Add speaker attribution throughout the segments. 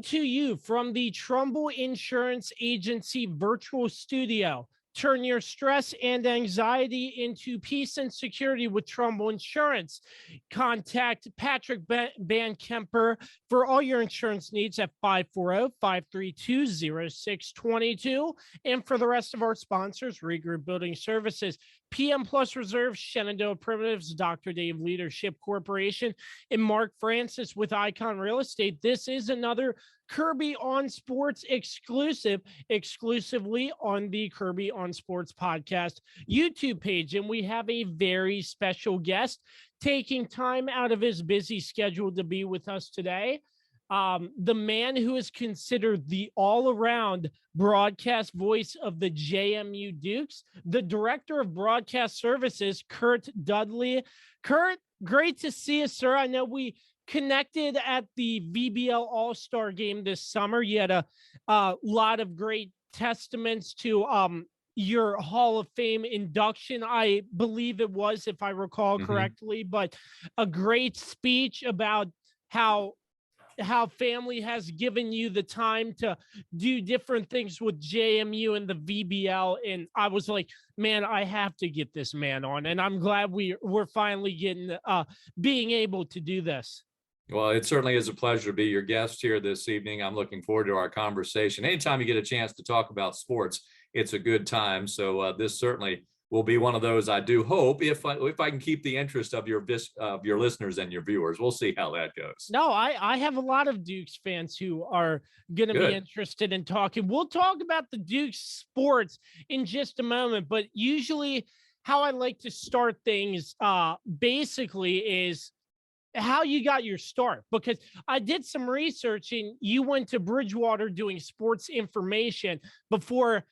Speaker 1: Coming to you from the Trumbull Insurance Agency virtual studio. Turn your stress and anxiety into peace and security with Trumbull Insurance. Contact Patrick Van Kemper for all your insurance needs at 540-532-0622. And for the rest of our sponsors, Regroup Building Services, PM Plus Reserve, Shenandoah Primitives, Dr. Dave Leadership Corporation, and Mark Francis with Icon Real Estate. This is another Kirby on Sports exclusively on the Kirby on Sports podcast YouTube page. And we have a very special guest taking time out of his busy schedule to be with us today. The man who is considered the all-around broadcast voice of the JMU Dukes, the director of broadcast services, Curt Dudley. Curt, great to see you, sir. I know we connected at the VBL All-Star game this summer. You had a lot of great testaments to your Hall of Fame induction, I believe it was, if I recall correctly, but a great speech about how family has given you the time to do different things with JMU and the VBL. And I was like, man, I have to get this man on. And I'm glad we're finally being able to do this.
Speaker 2: Well, it certainly is a pleasure to be your guest here this evening. I'm looking forward to our conversation. Anytime you get a chance to talk about sports, it's a good time. So this certainly will be one of those, I do hope, if I can keep the interest of your listeners and your viewers. We'll see how that goes.
Speaker 1: No, I have a lot of Dukes fans who are going to be interested in talking. We'll talk about the Dukes sports in just a moment, but usually how I like to start things basically is how you got your start, because I did some research and you went to Bridgewater doing sports information before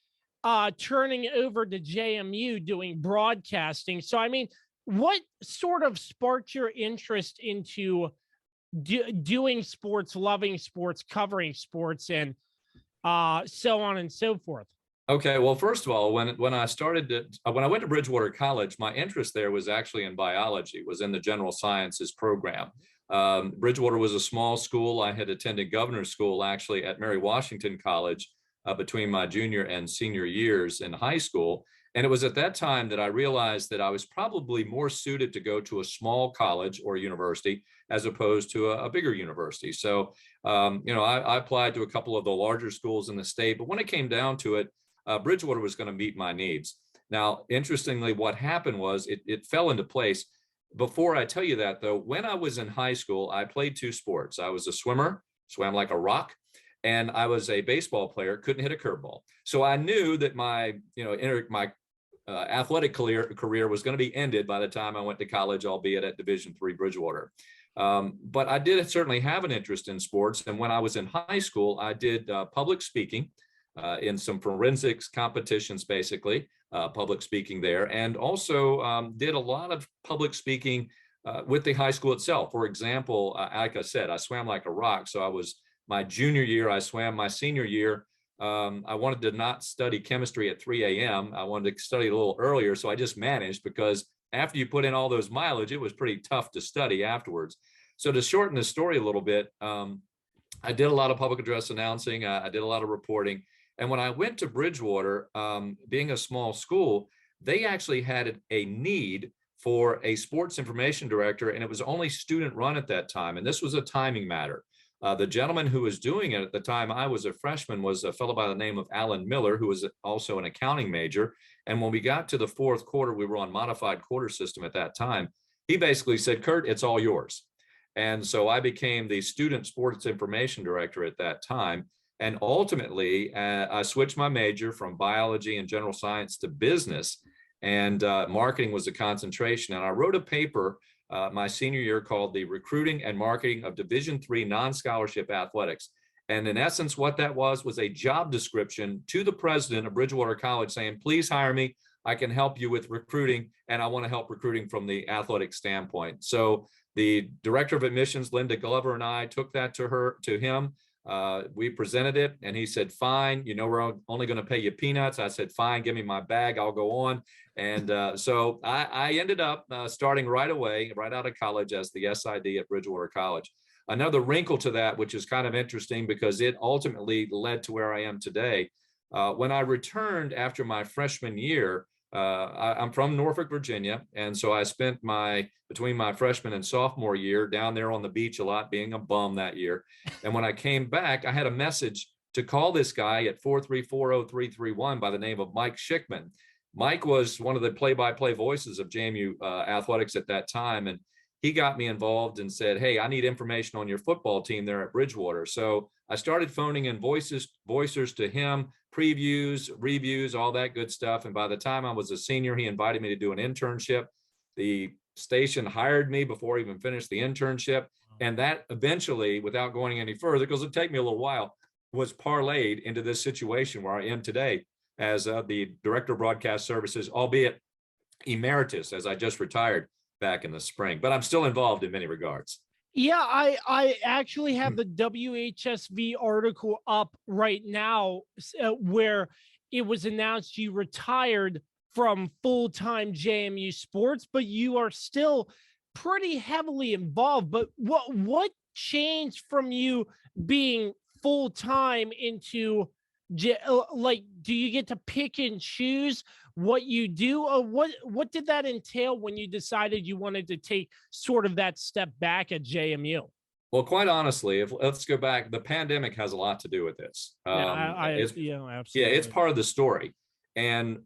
Speaker 1: turning over to JMU doing broadcasting. So, I mean, what sort of sparked your interest into doing sports, loving sports, covering sports, and so on and so forth?
Speaker 2: Okay, well, first of all, when I went to Bridgewater College, my interest there was actually in biology, was in the general sciences program. Bridgewater was a small school. I had attended governor's school actually at Mary Washington College between my junior and senior years in high school. And it was at that time that I realized that I was probably more suited to go to a small college or university as opposed to a bigger university. So, I applied to a couple of the larger schools in the state, but when it came down to it, Bridgewater was going to meet my needs. Now, interestingly, what happened was it fell into place. Before I tell you that, though, when I was in high school, I played two sports. I was a swimmer, swam like a rock, and I was a baseball player, couldn't hit a curveball. So I knew that my athletic career was going to be ended by the time I went to college, albeit at Division III Bridgewater. But I did certainly have an interest in sports. And when I was in high school, I did public speaking in some forensics competitions, basically, public speaking there, and also did a lot of public speaking with the high school itself. For example, like I said, I swam like a rock. So I was my junior year, I swam. My senior year, I wanted to not study chemistry at 3 a.m. I wanted to study a little earlier. So I just managed, because after you put in all those mileage, it was pretty tough to study afterwards. So to shorten the story a little bit, I did a lot of public address announcing. I did a lot of reporting. And when I went to Bridgewater, being a small school, they actually had a need for a sports information director, and it was only student run at that time. And this was a timing matter. The gentleman who was doing it at the time I was a freshman was a fellow by the name of Alan Miller, who was also an accounting major. And when we got to the fourth quarter, we were on modified quarter system at that time. He basically said, "Curt, it's all yours." And so I became the student sports information director at that time. And ultimately, I switched my major from biology and general science to business, and marketing was a concentration. And I wrote a paper my senior year called The Recruiting and Marketing of Division III Non-Scholarship Athletics. And in essence, what that was a job description to the president of Bridgewater College saying, "Please hire me. I can help you with recruiting, and I want to help recruiting from the athletic standpoint." So the director of admissions, Linda Glover, and I took that to him. We presented it, and he said, "Fine, we're only going to pay you peanuts." I said, "Fine, give me my bag, I'll go on." And so I ended up starting right away, right out of college, as the SID at Bridgewater College. another wrinkle to that, which is kind of interesting because it ultimately led to where I am today. When I returned after my freshman year, I'm from Norfolk, Virginia. And so I spent between my freshman and sophomore year down there on the beach a lot, being a bum that year. And when I came back, I had a message to call this guy at 4340331 by the name of Mike Schickman. Mike was one of the play-by-play voices of JMU athletics at that time. And he got me involved and said, hey, I need information on your football team there at Bridgewater. So I started phoning in voicers to him, previews, reviews, all that good stuff. And by the time I was a senior, he invited me to do an internship. The station hired me before I even finished the internship. And that eventually, without going any further, because it'd take me a little while, was parlayed into this situation where I am today as the director of broadcast services, albeit emeritus, as I just retired back in the spring, but I'm still involved in many regards.
Speaker 1: Yeah, I actually have the WHSV article up right now where it was announced you retired from full-time JMU sports, but you are still pretty heavily involved. But what changed from you being full-time into like, do you get to pick and choose what you do, or what did that entail when you decided you wanted to take sort of that step back at JMU?
Speaker 2: Well, quite honestly, let's go back, the pandemic has a lot to do with this.
Speaker 1: Absolutely.
Speaker 2: Yeah, it's part of the story. And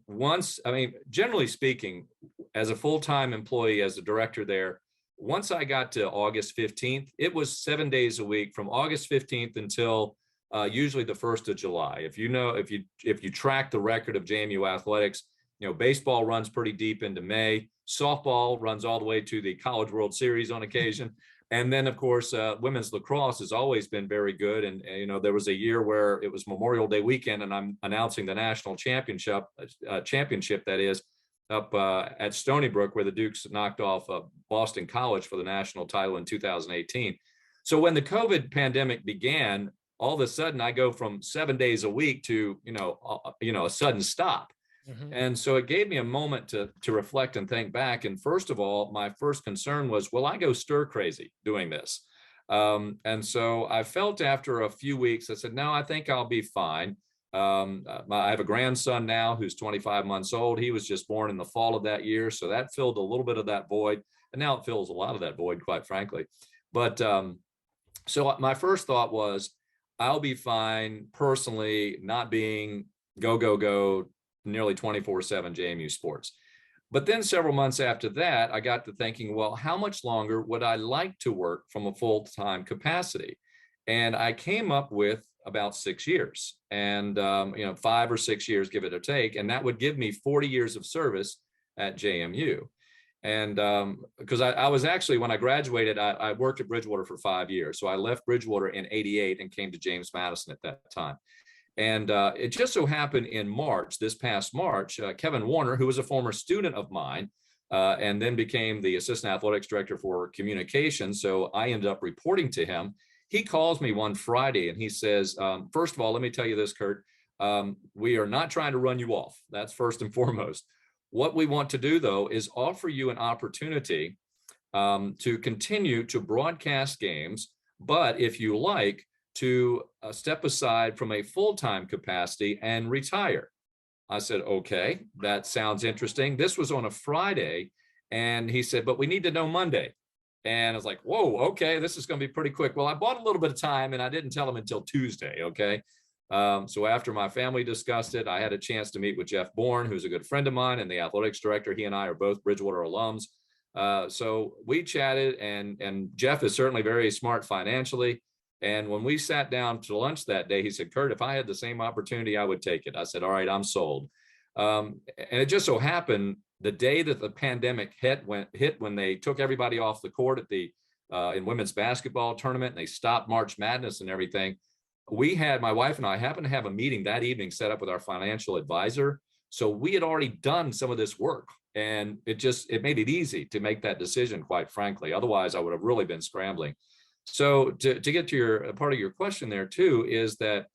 Speaker 2: generally speaking, as a full-time employee, as a director there, once I got to August 15th, it was 7 days a week from August 15th until usually the 1st of July. If you track the record of JMU athletics, baseball runs pretty deep into May. Softball runs all the way to the College World Series on occasion. And then, of course, women's lacrosse has always been very good. And there was a year where it was Memorial Day weekend, and I'm announcing the national championship, that is, up at Stony Brook, where the Dukes knocked off Boston College for the national title in 2018. So when the COVID pandemic began, all of a sudden I go from 7 days a week to, a sudden stop. Mm-hmm. And so it gave me a moment to reflect and think back. And first of all, my first concern was, will I go stir crazy doing this? And so I felt after a few weeks, I said, no, I think I'll be fine. I have a grandson now who's 25 months old. He was just born in the fall of that year. So that filled a little bit of that void. And now it fills a lot of that void, quite frankly. But so my first thought was, I'll be fine personally, not being go, nearly 24/7 JMU sports. But then several months after that, I got to thinking, well, how much longer would I like to work from a full-time capacity? And I came up with about 6 years, and 5 or 6 years, give it or take, and that would give me 40 years of service at JMU. And because I was actually, when I graduated, I worked at Bridgewater for 5 years. So I left Bridgewater in '88 and came to James Madison at that time. And it just so happened in March, this past March, Kevin Warner, who was a former student of mine, and then became the assistant athletics director for communications. So I ended up reporting to him. He calls me one Friday and he says, first of all, let me tell you this, Curt, we are not trying to run you off. That's first and foremost. What we want to do, though, is offer you an opportunity to continue to broadcast games, but if you like, to step aside from a full-time capacity and retire. I said, okay, that sounds interesting. This was on a Friday, and he said, but we need to know Monday. And I was like, whoa, okay, this is going to be pretty quick. Well, I bought a little bit of time, and I didn't tell him until Tuesday, okay? So after my family discussed it, I had a chance to meet with Jeff Bourne, who's a good friend of mine and the athletics director. He and I are both Bridgewater alums. So we chatted, and Jeff is certainly very smart financially. And when we sat down to lunch that day, he said, Curt, if I had the same opportunity, I would take it. I said, all right, I'm sold. And it just so happened the day that the pandemic hit when they took everybody off the court at the in women's basketball tournament, and they stopped March Madness and everything. My wife and I happened to have a meeting that evening set up with our financial advisor. So we had already done some of this work, and it made it easy to make that decision, quite frankly. Otherwise, I would have really been scrambling. So to get to your part of your question there too, is that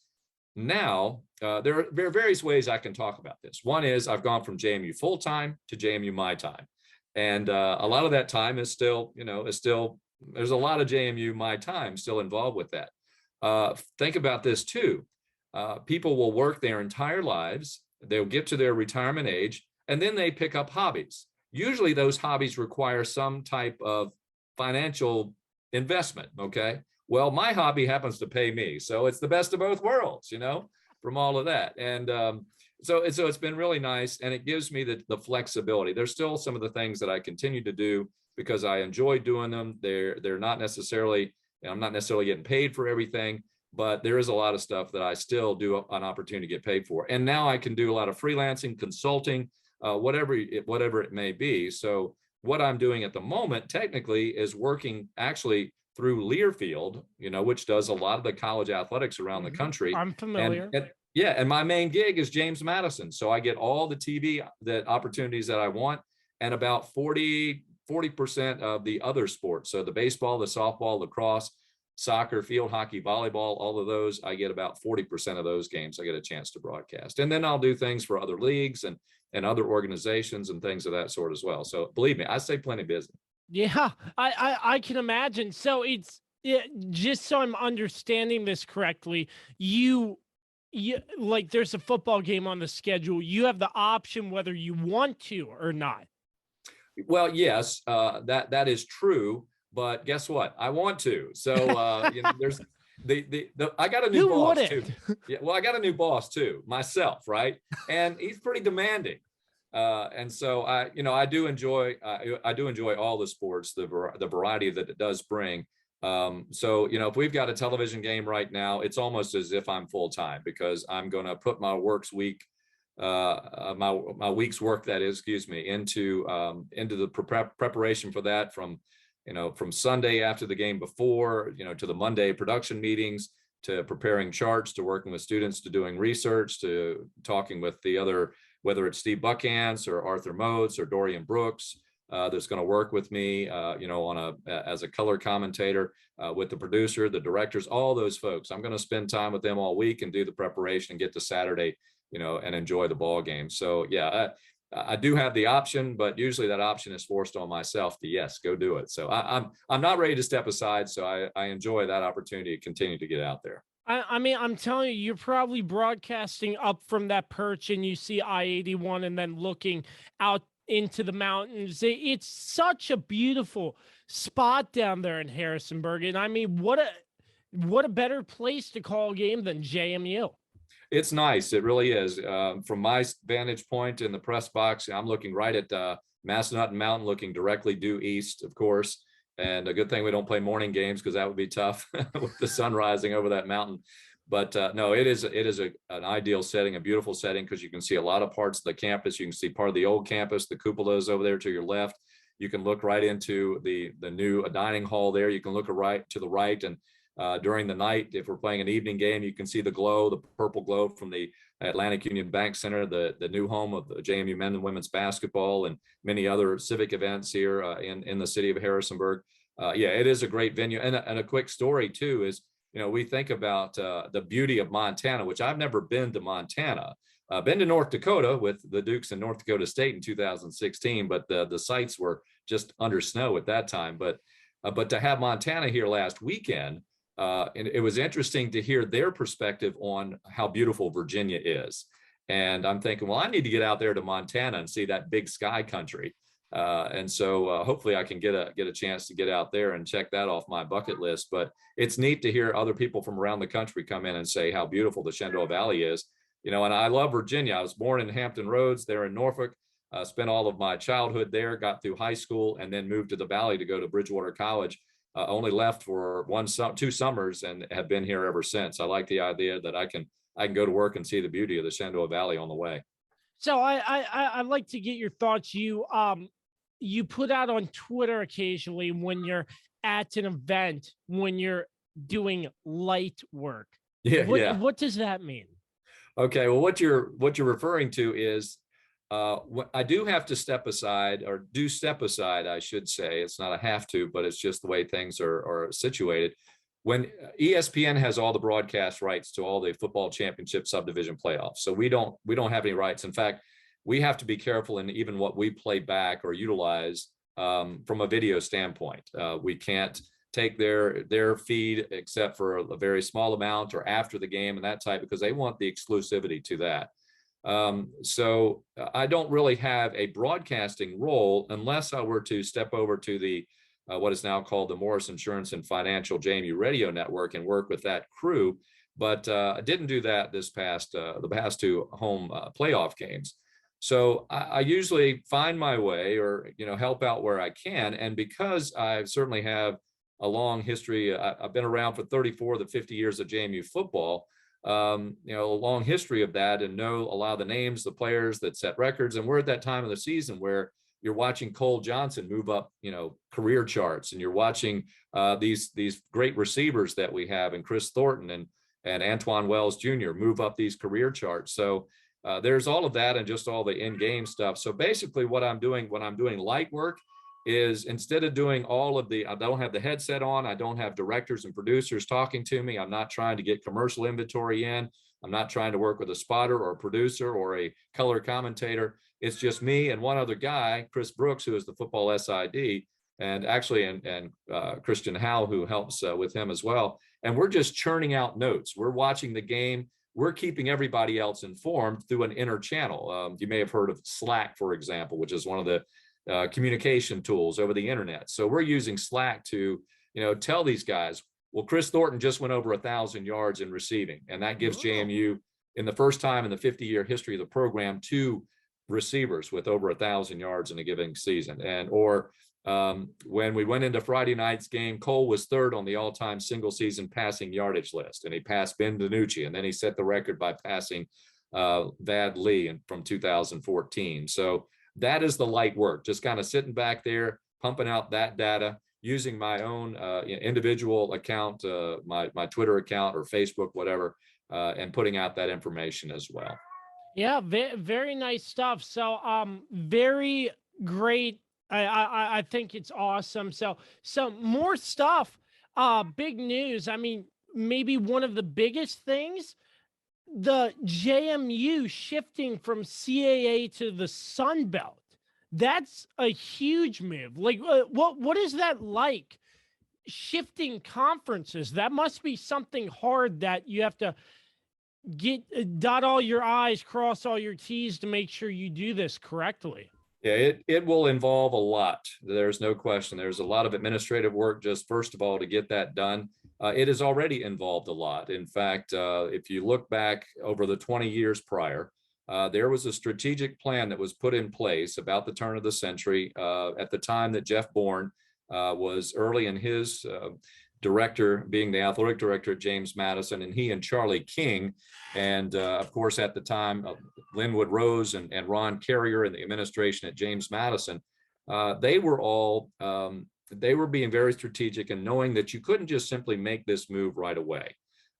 Speaker 2: now there are various ways I can talk about this. One is I've gone from JMU full-time to JMU my time. And a lot of that time is still there's a lot of JMU my time still involved with that. Think about this too. People will work their entire lives. They'll get to their retirement age, and then they pick up hobbies. Usually those hobbies require some type of financial investment. Okay. Well, my hobby happens to pay me. So it's the best of both worlds, from all of that. And so it's been really nice. And it gives me the flexibility. There's still some of the things that I continue to do because I enjoy doing them. They're not necessarily, I'm not necessarily getting paid for everything, but there is a lot of stuff that I still do an opportunity to get paid for. And now I can do a lot of freelancing, consulting, whatever it may be. So what I'm doing at the moment technically is working actually through Learfield, which does a lot of the college athletics around the country.
Speaker 1: I'm familiar.
Speaker 2: And my main gig is James Madison. So I get all the TV opportunities that I want, and about 40% of the other sports. So the baseball, the softball, lacrosse, soccer, field hockey, volleyball, all of those, I get about 40% of those games I get a chance to broadcast. And then I'll do things for other leagues and other organizations and things of that sort as well. So believe me, I stay plenty busy.
Speaker 1: Yeah, I can imagine. So just so I'm understanding this correctly, you like there's a football game on the schedule. You have the option whether you want to or not.
Speaker 2: Well, yes, that is true. But guess what? I want to. So there's I got a new boss too. Yeah, well, I got a new boss too, myself, right? And he's pretty demanding. And so I do enjoy all the sports, the variety that it does bring. So if we've got a television game right now, it's almost as if I'm full time because I'm going to put my my week's work, that is, into the preparation for that from Sunday after the game before, to the Monday production meetings, to preparing charts, to working with students, to doing research, to talking with the other, whether it's Steve Buckhantz or Arthur Motes or Dorian Brooks, that's going to work with me, as a color commentator, with the producer, the directors, all those folks. I'm going to spend time with them all week and do the preparation and get to Saturday, and enjoy the ball game. So yeah, I do have the option, but usually that option is forced on myself to, yes, go do it. So I'm not ready to step aside. So I enjoy that opportunity to continue to get out there.
Speaker 1: I mean, I'm telling you, you're probably broadcasting up from that perch and you see I-81 and then looking out into the mountains. It's such a beautiful spot down there in Harrisonburg. And I mean, what a better place to call a game than JMU.
Speaker 2: It's nice. It really is. From my vantage point in the press box, I'm looking right at Massanutten Mountain, looking directly due east, of course. And a good thing we don't play morning games because that would be tough with the sun rising over that mountain. But no, it is an ideal setting, a beautiful setting, because you can see a lot of parts of the campus. You can see part of the old campus, the cupolas over there to your left. You can look right into the new dining hall there. You can look right to the right, and during the night, if we're playing an evening game, you can see the glow, the purple glow from the Atlantic Union Bank Center, the new home of the JMU men's and women's basketball, and many other civic events here in the city of Harrisonburg. Yeah, it is a great venue. And a quick story too is, we think about the beauty of Montana, which I've never been to Montana. Been to North Dakota with the Dukes in North Dakota State in 2016, but the sites were just under snow at that time. But to have Montana here last weekend, and it was interesting to hear their perspective on how beautiful Virginia is. And I'm thinking, well, I need to get out there to Montana and see that big sky country. And so hopefully I can get a chance to get out there and check that off my bucket list. But it's neat to hear other people from around the country come in and say how beautiful the Shenandoah Valley is. And I love Virginia. I was born in Hampton Roads there in Norfolk, spent all of my childhood there, got through high school, and then moved to the Valley to go to Bridgewater College. Only left for 2 summers and have been here ever since. I like the idea that I can go to work and see the beauty of the Shenandoah Valley on the way.
Speaker 1: So I'd like to get your thoughts. You put out on Twitter occasionally when you're at an event, when you're doing light work.
Speaker 2: Yeah.
Speaker 1: What does that mean?
Speaker 2: Okay. Well, what you're referring to is I do have to step aside, I should say. It's not a have to, but it's just the way things are situated. When ESPN has all the broadcast rights to all the football championship subdivision playoffs. So we don't have any rights. In fact, we have to be careful in even what we play back or utilize from a video standpoint. We can't take their feed except for a very small amount or after the game and that type, because they want the exclusivity to that. So I don't really have a broadcasting role unless I were to step over to the what is now called the Morris Insurance and Financial JMU Radio Network and work with that crew. But I didn't do that the past two home playoff games. So I usually find my way or, help out where I can. And because I certainly have a long history, I've been around for 34 of the 50 years of JMU football, a long history of that, and know a lot of the names, the players that set records. And we're at that time of the season where you're watching Cole Johnson move up, career charts, and you're watching these great receivers that we have, and Chris Thornton and Antoine Wells Jr. move up these career charts. So there's all of that and just all the in-game stuff. So basically what I'm doing when I'm doing light work is, instead of doing I don't have the headset on, I don't have directors and producers talking to me. I'm not trying to get commercial inventory in. I'm not trying to work with a spotter or a producer or a color commentator. It's just me and one other guy, Chris Brooks, who is the football SID, and actually, and Christian Howe, who helps with him as well. And we're just churning out notes. We're watching the game. We're keeping everybody else informed through an inner channel. You may have heard of Slack, for example, which is one of the communication tools over the internet. So we're using Slack to, tell these guys, well, Chris Thornton just went over 1,000 yards in receiving. And that gives JMU, in the first time in the 50-year history of the program, 2 receivers with over 1,000 yards in a given season. Or when we went into Friday night's game, Cole was 3rd on the all-time single season passing yardage list, and he passed Ben DiNucci, and then he set the record by passing Vad Lee from 2014. So that is the light work, just kind of sitting back there, pumping out that data, using my own individual account, my Twitter account or Facebook, whatever, and putting out that information as well.
Speaker 1: Yeah, very nice stuff. So very great. I think it's awesome. So more stuff. Big news. I mean, maybe one of the biggest things, the JMU shifting from CAA to the Sun Belt. That's a huge move. Like, what is that like? Shifting conferences. That must be something hard that you have to dot all your I's, cross all your T's to make sure you do this correctly.
Speaker 2: Yeah, it will involve a lot. There's no question. There's a lot of administrative work, just first of all, to get that done. It has already involved a lot. In fact, if you look back over the 20 years prior, there was a strategic plan that was put in place about the turn of the century at the time that Jeff Bourne was early in his director, being the athletic director at James Madison, and he and Charlie King, and of course at the time Linwood Rose and Ron Carrier and the administration at James Madison, they were all they were being very strategic and knowing that you couldn't just simply make this move right away.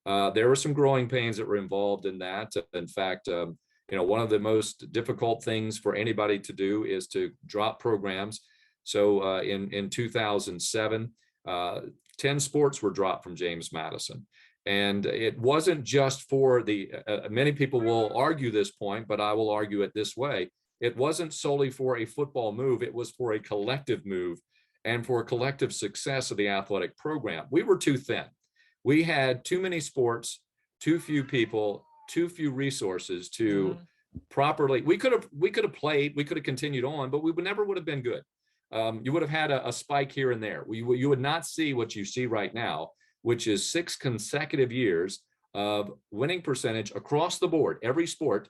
Speaker 2: There were some growing pains that were involved in that. In fact, one of the most difficult things for anybody to do is to drop programs. So in 2007, 10 sports were dropped from James Madison. And it wasn't just for the, many people will argue this point, but I will argue it this way. It wasn't solely for a football move. It was for a collective move and for a collective success of the athletic program. We were too thin. We had too many sports, too few people, too few resources to properly, we could have played, we could have continued on, but we never would have been good. You would have had a spike here and there. You would not see what you see right now, which is 6 consecutive years of winning percentage across the board, every sport.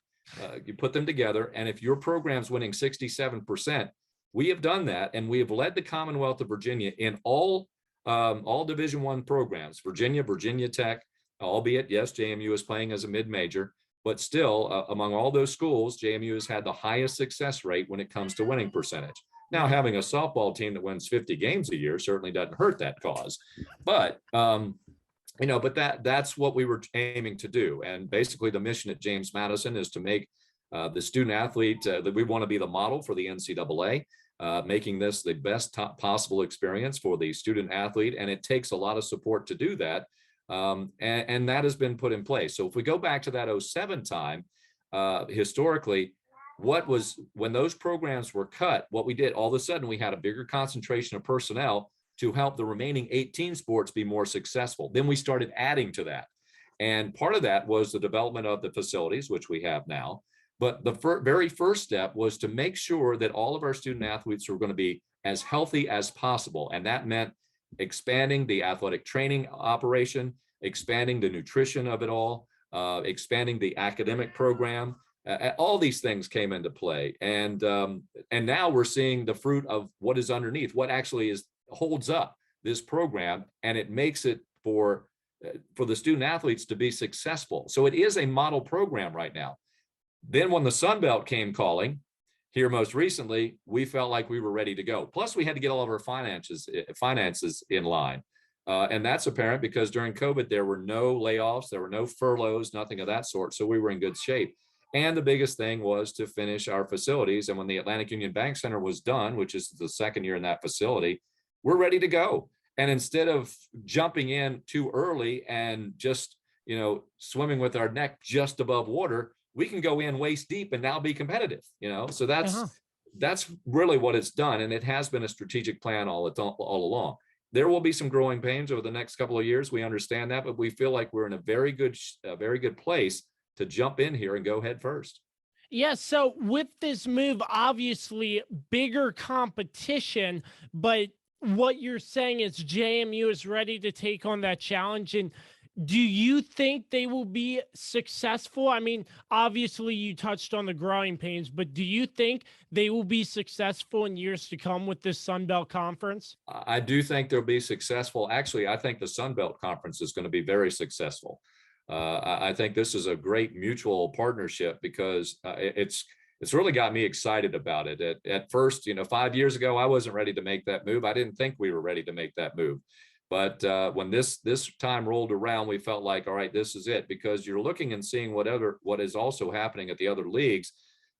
Speaker 2: You put them together, and if your program's winning 67%, we have done that, and we have led the Commonwealth of Virginia in all Division I programs. Virginia Tech, albeit yes, JMU is playing as a mid-major, but still among all those schools, JMU has had the highest success rate when it comes to winning percentage. Now, having a softball team that wins 50 games a year certainly doesn't hurt that cause, but but that's what we were aiming to do. And basically the mission at James Madison is to make the student athlete, that we want to be the model for the NCAA, making this the best possible experience for the student athlete. And it takes a lot of support to do that. And that has been put in place. So if we go back to that 07 time, historically, when those programs were cut, what we did, all of a sudden we had a bigger concentration of personnel to help the remaining 18 sports be more successful. Then we started adding to that. And part of that was the development of the facilities, which we have now. But the very first step was to make sure that all of our student athletes were going to be as healthy as possible. And that meant expanding the athletic training operation, expanding the nutrition of it all, expanding the academic program. All these things came into play. And now we're seeing the fruit of what is underneath, what actually holds up this program, and it makes it for the student athletes to be successful. So it is a model program right now. Then when the Sun Belt came calling here most recently, we felt like we were ready to go. Plus, we had to get all of our finances in line. And that's apparent because during COVID, there were no layoffs, there were no furloughs, nothing of that sort. So we were in good shape. And the biggest thing was to finish our facilities. And when the Atlantic Union Bank Center was done, which is the second year in that facility, we're ready to go. And instead of jumping in too early and just, swimming with our neck just above water, we can go in waist deep and now be competitive, So that's really what it's done. And it has been a strategic plan all along. There will be some growing pains over the next couple of years. We understand that, but we feel like we're in a very good place to jump in here and go head first.
Speaker 1: Yeah, so with this move, obviously bigger competition, but what you're saying is JMU is ready to take on that challenge. And do you think they will be successful? I mean, obviously you touched on the growing pains, but do you think they will be successful in years to come with this Sun Belt Conference?
Speaker 2: I do think they'll be successful. Actually, I think the Sun Belt Conference is going to be very successful. I think this is a great mutual partnership because it's really got me excited about it. At first, 5 years ago, I wasn't ready to make that move. I didn't think we were ready to make that move. But when this time rolled around, we felt like, all right, this is it, because you're looking and seeing what is also happening at the other leagues.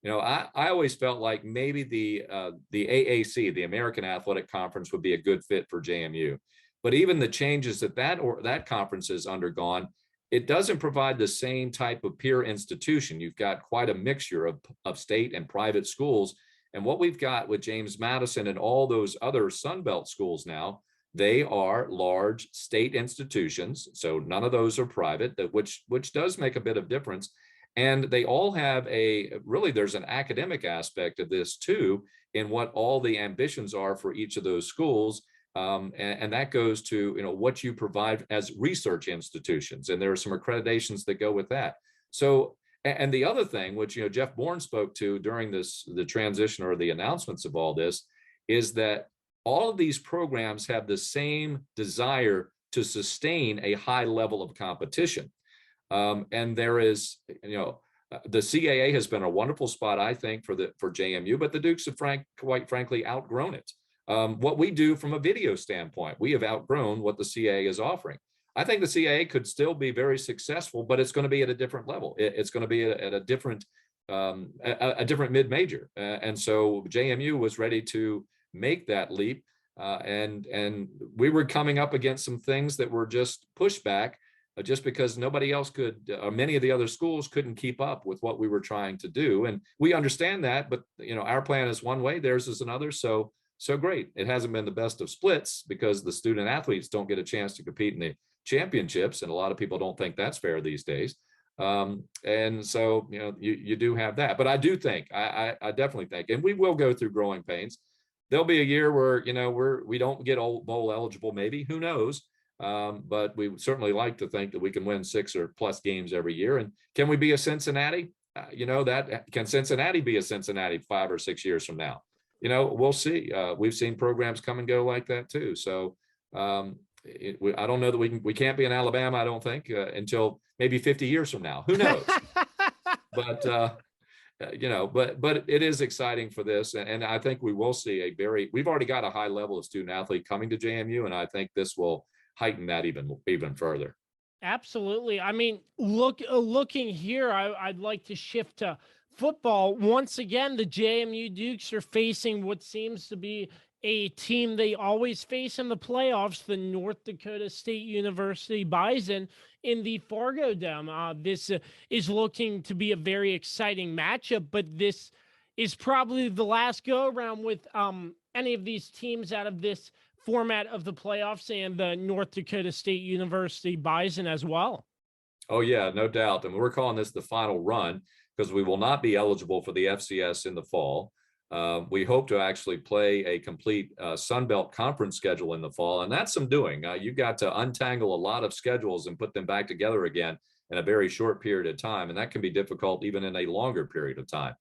Speaker 2: I always felt like maybe the AAC, the American Athletic Conference, would be a good fit for JMU. But even the changes that conference has undergone, it doesn't provide the same type of peer institution. You've got quite a mixture of state and private schools. And what we've got with James Madison and all those other Sun Belt schools now, they are large state institutions. So none of those are private, which does make a bit of difference. And they all have there's an academic aspect of this too, in what all the ambitions are for each of those schools. And that goes to, what you provide as research institutions. And there are some accreditations that go with that. So, and the other thing, which, Jeff Bourne spoke to during the transition or the announcements of all this, is that all of these programs have the same desire to sustain a high level of competition. And there is, the CAA has been a wonderful spot, I think, for JMU, but the Dukes have quite frankly outgrown it. What we do from a video standpoint, we have outgrown what the CAA is offering. I think the CAA could still be very successful, but it's going to be at a different level. It's going to be at a different mid-major. And so JMU was ready to make that leap. And we were coming up against some things that were just pushback, just because nobody else could, or many of the other schools couldn't keep up with what we were trying to do. And we understand that, but our plan is one way, theirs is another. So great. It hasn't been the best of splits because the student athletes don't get a chance to compete in the championships. And a lot of people don't think that's fair these days. And so, you do have that, but I do think, I definitely think, and we will go through growing pains. There'll be a year where, we don't get bowl eligible, maybe, who knows? But we certainly like to think that we can win 6 or plus games every year. And can we be a Cincinnati? Can Cincinnati be a Cincinnati 5 or 6 years from now? We'll see. We've seen programs come and go like that too. So I don't know that we can't be in Alabama, I don't think, until maybe 50 years from now. Who knows? But it is exciting for this. And I think we will see we've already got a high level of student athlete coming to JMU. And I think this will heighten that even further.
Speaker 1: Absolutely. I mean, looking here, I'd like to shift to football. Once again, the JMU Dukes are facing what seems to be a team they always face in the playoffs, the North Dakota State University Bison in the Fargo Dome. This is looking to be a very exciting matchup, but this is probably the last go around with any of these teams out of this format of the playoffs, and the North Dakota State University Bison as well.
Speaker 2: Oh yeah, no doubt. And we're calling this the final run because we will not be eligible for the FCS in the fall. We hope to actually play a complete Sun Belt conference schedule in the fall, and that's some doing. You've got to untangle a lot of schedules and put them back together again in a very short period of time, and that can be difficult even in a longer period of time.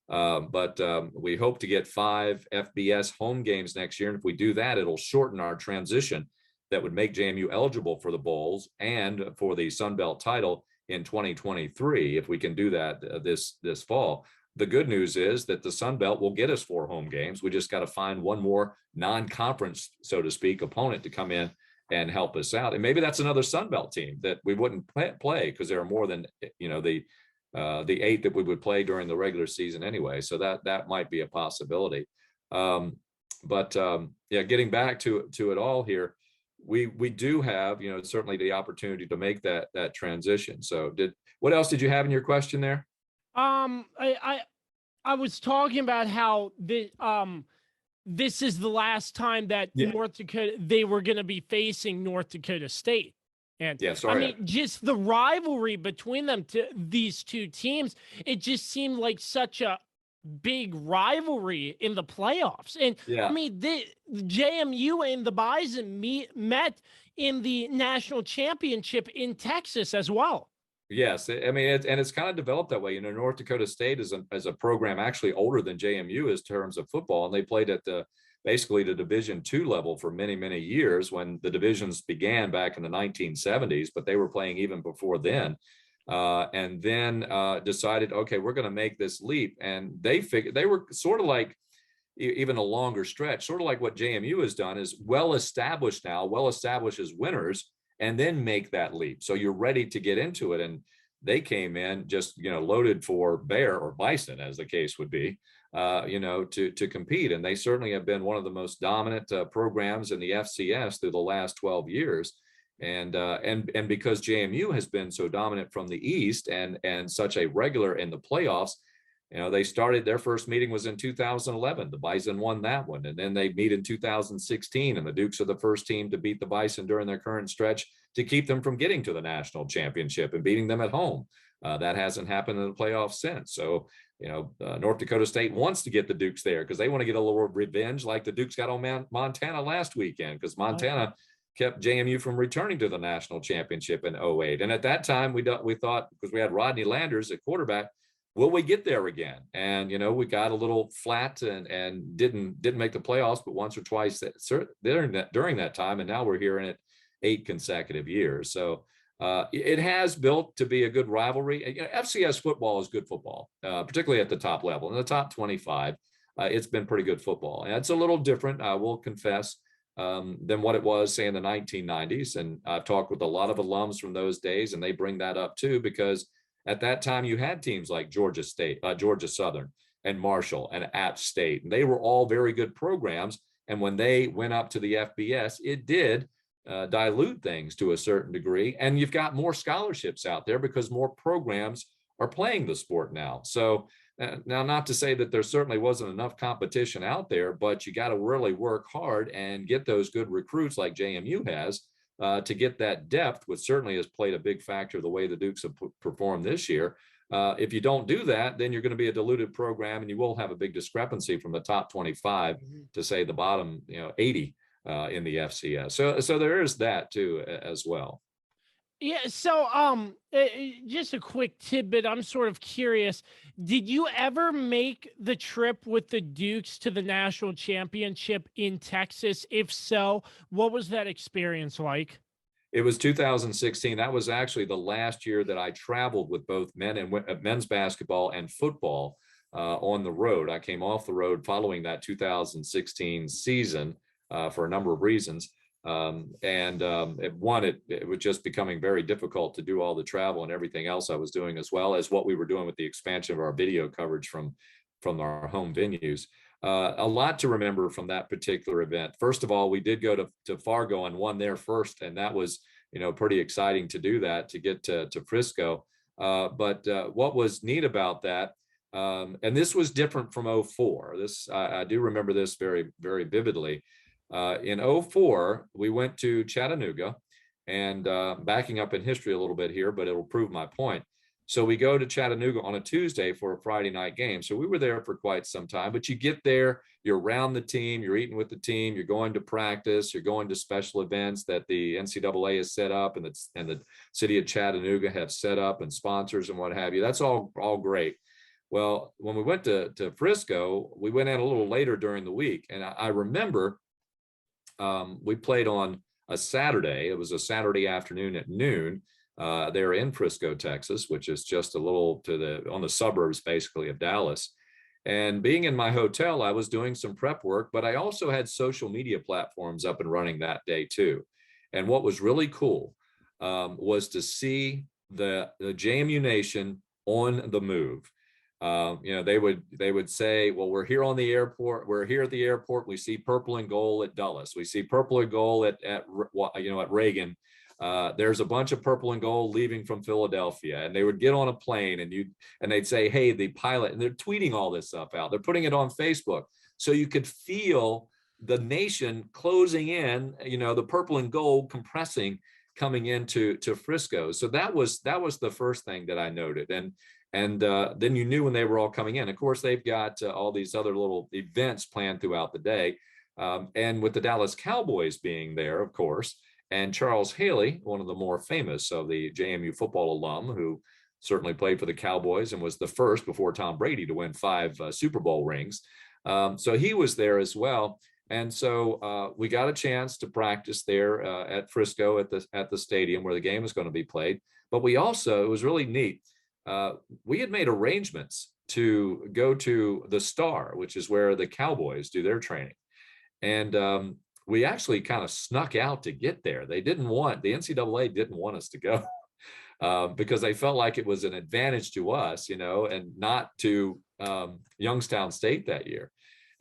Speaker 2: But we hope to get 5 FBS home games next year, and if we do that, it'll shorten our transition that would make JMU eligible for the bowls and for the Sun Belt title in 2023 if we can do that this fall. The good news is that the Sun Belt will get us 4 home games. We just got to find one more non-conference, so to speak, opponent to come in and help us out. And maybe that's another Sun Belt team that we wouldn't play because there are more than, the 8 that we would play during the regular season anyway. So that might be a possibility. Getting back to it all here, we do have, certainly the opportunity to make that transition. So what else did you have in your question there?
Speaker 1: I was talking about how this is the last time that North Dakota, they were going to be facing North Dakota State. And just the rivalry between these two teams, it just seemed like such a big rivalry in the playoffs. And the JMU and the Bison met in the national championship in Texas as well.
Speaker 2: Yes, it's kind of developed that way. North Dakota State is a program actually older than JMU in terms of football, and they played at basically the Division II level for many, many years when the divisions began back in the 1970s, but they were playing even before then. And then decided, okay, we're going to make this leap. And they figured they were sort of like, even a longer stretch, sort of like what JMU has done, is well established as winners, and then make that leap. So you're ready to get into it. And they came in just, loaded for bear or bison, as the case would be, to compete. And they certainly have been one of the most dominant programs in the FCS through the last 12 years. And because JMU has been so dominant from the East and such a regular in the playoffs, they started, their first meeting was in 2011. The Bison won that one. And then they meet in 2016, and the Dukes are the first team to beat the Bison during their current stretch to keep them from getting to the national championship and beating them at home. That hasn't happened in the playoffs since. So, North Dakota State wants to get the Dukes there because they want to get a little revenge like the Dukes got on Montana last weekend, because Montana kept JMU from returning to the national championship in 08. And at that time, we thought, because we had Rodney Landers at quarterback, will we get there again? And, we got a little flat and didn't make the playoffs, but once or twice during that time. And now we're here in it 8 consecutive years. So it has built to be a good rivalry. FCS football is good football, particularly at the top level. In the top 25, it's been pretty good football. And it's a little different, I will confess, than what it was, say, in the 1990s. And I've talked with a lot of alums from those days, and they bring that up too, because at that time you had teams like Georgia Southern and Marshall and App State, and they were all very good programs. And when they went up to the FBS, it did dilute things to a certain degree. And you've got more scholarships out there because more programs are playing the sport now. So now, not to say that there certainly wasn't enough competition out there, but you got to really work hard and get those good recruits like JMU has to get that depth, which certainly has played a big factor the way the Dukes have performed this year. If you don't do that, then you're going to be a diluted program, and you will have a big discrepancy from the top 25 to, say, the bottom 80 in the FCS. So there is that too as well.
Speaker 1: Yeah. So, just a quick tidbit. I'm sort of curious. Did you ever make the trip with the Dukes to the national championship in Texas? If so, what was that experience like?
Speaker 2: It was 2016. That was actually the last year that I traveled with both men's basketball and football on the road. I came off the road following that 2016 season for a number of reasons. It was just becoming very difficult to do all the travel and everything else I was doing, as well as what we were doing with the expansion of our video coverage from our home venues. A lot to remember from that particular event. First of all, we did go to Fargo and won there first, and that was pretty exciting to do that, to get to Frisco. But what was neat about that, And this was different from '04. I do remember this very, very vividly. In '04, we went to Chattanooga, and backing up in history a little bit here, but it'll prove my point. So we go to Chattanooga on a Tuesday for a Friday night game. So we were there for quite some time, but you get there, you're around the team, you're eating with the team, you're going to practice, you're going to special events that the NCAA has set up and the city of Chattanooga have set up, and sponsors and what have you. That's all great. Well, when we went to Frisco, we went in a little later during the week. And I remember we played on a Saturday. It was a Saturday afternoon at noon. They were in Frisco, Texas, which is just a little on the suburbs, basically, of Dallas. And being in my hotel, I was doing some prep work, but I also had social media platforms up and running that day too. And what was really cool was to see the JMU Nation on the move. They would say, well, we're here on the airport. We're here at the airport. We see purple and gold at Dulles. We see purple and gold at Reagan. There's a bunch of purple and gold leaving from Philadelphia, and they would get on a plane and they'd say, hey, the pilot, and they're tweeting all this stuff out. They're putting it on Facebook. So you could feel the nation closing in, the purple and gold compressing coming into Frisco. So that was the first thing that I noted. And then you knew when they were all coming in. Of course, they've got all these other little events planned throughout the day. And with the Dallas Cowboys being there, of course, and Charles Haley, one of the more famous of the JMU football alum, who certainly played for the Cowboys and was the first before Tom Brady to win 5 Super Bowl rings. So he was there as well. And so we got a chance to practice there at Frisco at the stadium where the game was going to be played. But we also, it was really neat. We had made arrangements to go to the Star, which is where the Cowboys do their training. And we actually kind of snuck out to get there. The NCAA didn't want us to go because they felt like it was an advantage to us, and not to Youngstown State that year.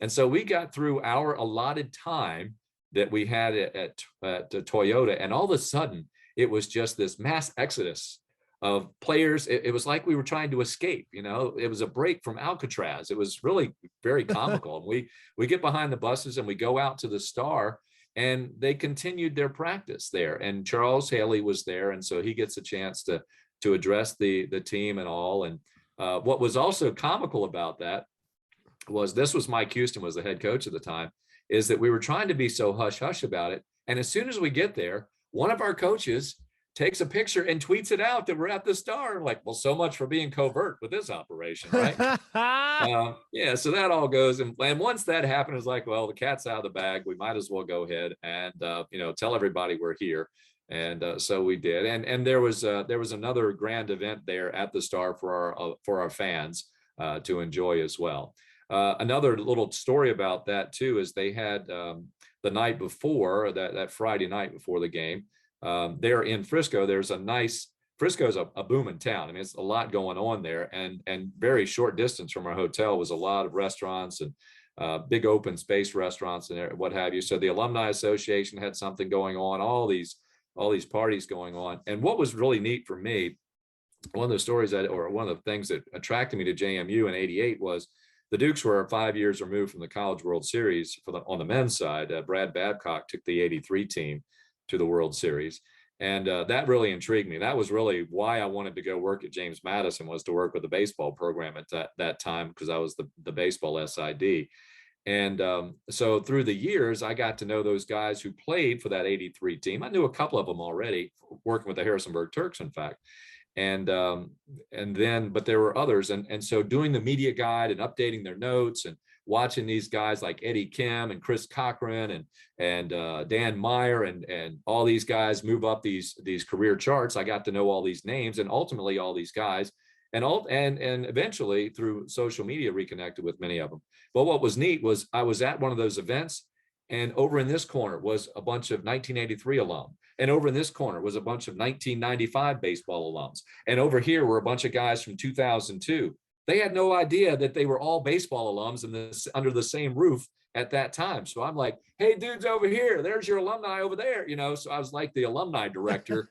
Speaker 2: And so we got through our allotted time that we had at Toyota, and all of a sudden it was just this mass exodus of players. It was like we were trying to escape, it was a break from Alcatraz. It was really very comical. And we get behind the buses and we go out to the Star, and they continued their practice there. And Charles Haley was there. And so he gets a chance to address the team and all. And what was also comical about that was Mike Houston was the head coach at the time, is that we were trying to be so hush hush about it. And as soon as we get there, one of our coaches takes a picture and tweets it out that we're at the Star. Like, well, so much for being covert with this operation, right? Yeah, so that all goes. And once that happened, it's like, well, the cat's out of the bag. We might as well go ahead and, tell everybody we're here. And so we did. And there was another grand event there at the Star for our fans to enjoy as well. Another little story about that too is they had the night before, that Friday night before the game, there in Frisco, Frisco's a booming town. I mean, it's a lot going on there, and very short distance from our hotel was a lot of restaurants and big open space restaurants and what have you. So the Alumni Association had something going on, all these parties going on. And what was really neat for me, one of the things that attracted me to JMU in '88 was the Dukes were 5 years removed from the College World Series on the men's side. Brad Babcock took the '83 team to the World Series. And that really intrigued me. That was really why I wanted to go work at James Madison, was to work with the baseball program at that time, because I was the baseball SID. And so through the years, I got to know those guys who played for that '83 team. I knew a couple of them already, working with the Harrisonburg Turks, in fact. And then, but there were others. And so doing the media guide and updating their notes and watching these guys like Eddie Kim and Chris Cochran and Dan Meyer and all these guys move up these career charts. I got to know all these names and ultimately all these guys, and eventually through social media reconnected with many of them. But what was neat was I was at one of those events, and over in this corner was a bunch of 1983 alum. And over in this corner was a bunch of 1995 baseball alums. And over here were a bunch of guys from 2002. They had no idea that they were all baseball alums under the same roof at that time. So I'm like, hey, dudes over here, there's your alumni over there. So I was like the alumni director,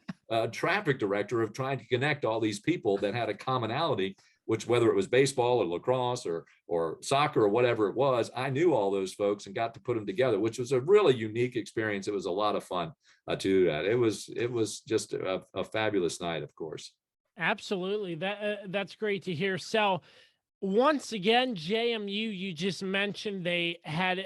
Speaker 2: traffic director, of trying to connect all these people that had a commonality which whether it was baseball or lacrosse or soccer or whatever it was, I knew all those folks and got to put them together, which was a really unique experience. It was a lot of fun to do that. It was just a fabulous night, of course.
Speaker 1: Absolutely. That's great to hear. So once again, JMU, you just mentioned they had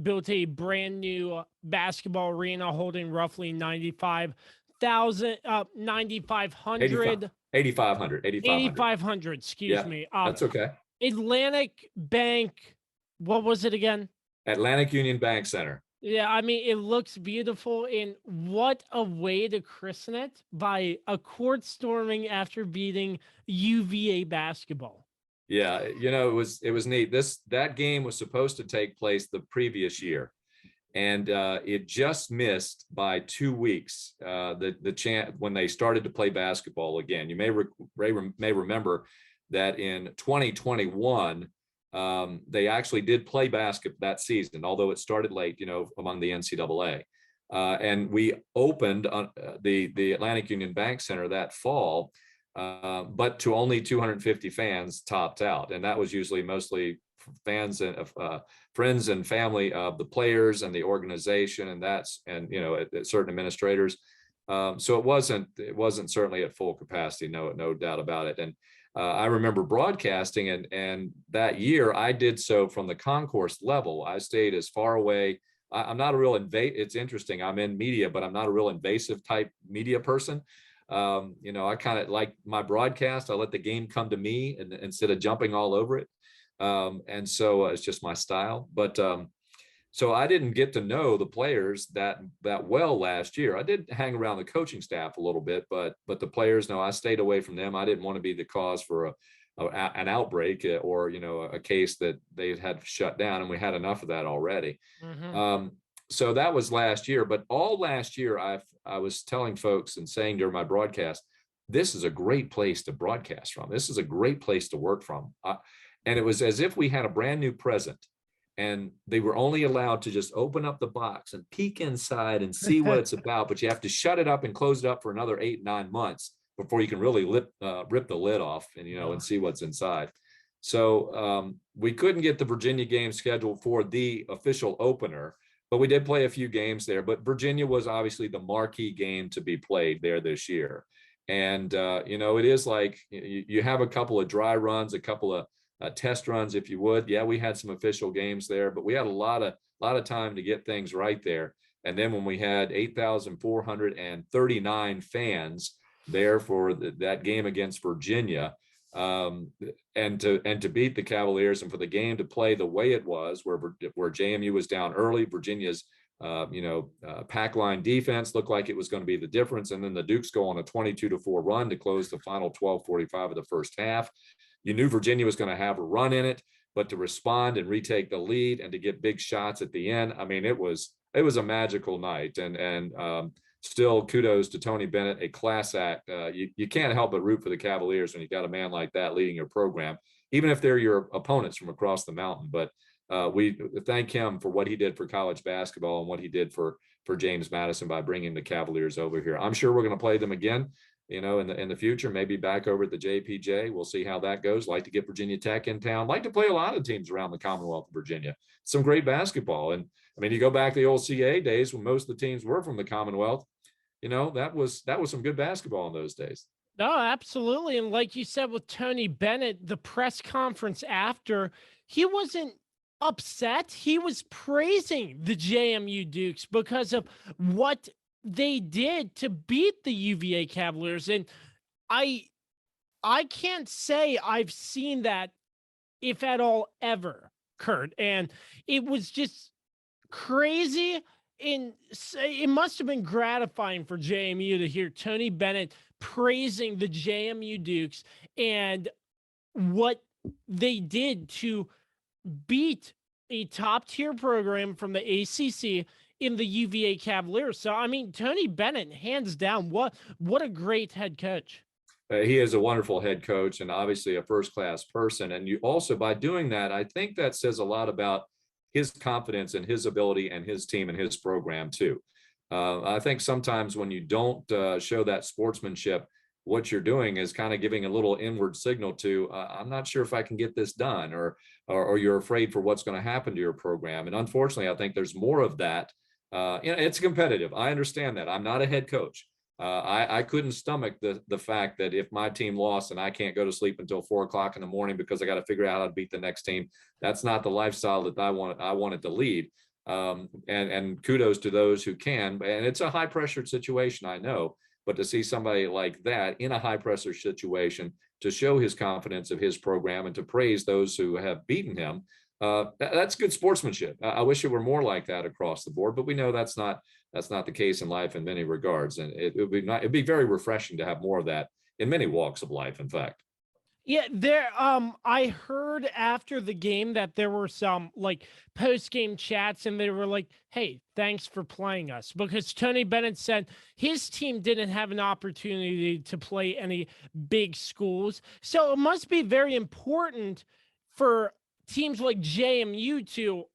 Speaker 1: built a brand new basketball arena holding roughly 9,500.
Speaker 2: 8,500.
Speaker 1: Excuse
Speaker 2: Yeah,
Speaker 1: me.
Speaker 2: that's okay.
Speaker 1: Atlantic Bank, what was it again?
Speaker 2: Atlantic Union Bank Center.
Speaker 1: Yeah, I mean, it looks beautiful. And what a way to christen it, by a court storming after beating UVA basketball.
Speaker 2: Yeah, it was neat. That game was supposed to take place the previous year, and it just missed by 2 weeks. The chance when they started to play basketball again. You may remember that in 2021 they actually did play basketball that season, although it started late, among the NCAA. And we opened the Atlantic Union Bank Center that fall. But to only 250 fans topped out. And that was usually mostly fans and friends and family of the players and the organization and certain administrators. So it wasn't certainly at full capacity, no doubt about it. And I remember broadcasting and that year I did so from the concourse level. I stayed as far away. I'm not a real it's interesting. I'm in media, but I'm not a real invasive type media person. I kind of like my broadcast. I let the game come to me instead of jumping all over it. And so it's just my style. But so I didn't get to know the players that well last year. I did hang around the coaching staff a little bit, but the players, no, I stayed away from them. I didn't want to be the cause for an outbreak or a case that they had shut down, and we had enough of that already. Mm-hmm. So that was last year, but all last year I was telling folks and saying during my broadcast, this is a great place to broadcast from. This is a great place to work from. And it was as if we had a brand new present, and they were only allowed to just open up the box and peek inside and see what it's about. But you have to shut it up and close it up for another 8-9 months before you can really rip the lid off and see what's inside. So we couldn't get the Virginia game scheduled for the official opener, but we did play a few games there. But Virginia was obviously the marquee game to be played there this year. And, it is like you have a couple of dry runs, a couple of test runs, if you would. Yeah, we had some official games there, but we had a lot of time to get things right there. And then when we had 8,439 fans there for that game against Virginia, and to beat the Cavaliers and for the game to play the way it was, where JMU was down early, Virginia's pack line defense looked like it was going to be the difference, and then the Dukes go on a 22-4 run to close the final 12:45 of the first half. You knew Virginia was going to have a run in it, but to respond and retake the lead and to get big shots at the end, I mean, it was a magical night. And still kudos to Tony Bennett, a class act. You can't help but root for the Cavaliers when you got a man like that leading your program, even if they're your opponents from across the mountain. But we thank him for what he did for college basketball and what he did for James Madison by bringing the Cavaliers over here. I'm sure we're going to play them again, in the future, maybe back over at the JPJ. We'll see how that goes. Like to get Virginia Tech in town. Like to play a lot of teams around the Commonwealth of Virginia. Some great basketball. And I mean, you go back to the old CAA days when most of the teams were from the Commonwealth. That was some good basketball in those days.
Speaker 1: No, absolutely. And like you said with Tony Bennett, the press conference after, he wasn't upset. He was praising the JMU Dukes because of what they did to beat the UVA Cavaliers. And I can't say I've seen that, if at all, ever, Curt. And it was just crazy. And it must have been gratifying for JMU to hear Tony Bennett praising the JMU Dukes and what they did to beat a top-tier program from the ACC in the UVA Cavaliers. So, I mean, Tony Bennett, hands down, what a great head coach.
Speaker 2: He is a wonderful head coach and obviously a first-class person. And you also, by doing that, I think that says a lot about his confidence in his ability and his team and his program too. I think sometimes when you don't show that sportsmanship what you're doing is kind of giving a little inward signal to, I'm not sure if I can get this done, or you're afraid for what's going to happen to your program. And unfortunately, I think there's more of that. It's competitive. I understand that. I'm not a head coach. I couldn't stomach the fact that if my team lost and I can't go to sleep until 4 o'clock in the morning because I got to figure out how to beat the next team. That's not the lifestyle that I wanted to lead. And kudos to those who can. And it's a high pressure situation, I know. But to see somebody like that in a high pressure situation, to show his confidence of his program and to praise those who have beaten him, that's good sportsmanship. I wish it were more like that across the board, but we know that's not the case in life in many regards. And it'd be very refreshing to have more of that in many walks of life, in fact.
Speaker 1: Yeah, I heard after the game that there were some like post-game chats, and they were like, "Hey, thanks for playing us," because Tony Bennett said his team didn't have an opportunity to play any big schools. So it must be very important for teams like JMU to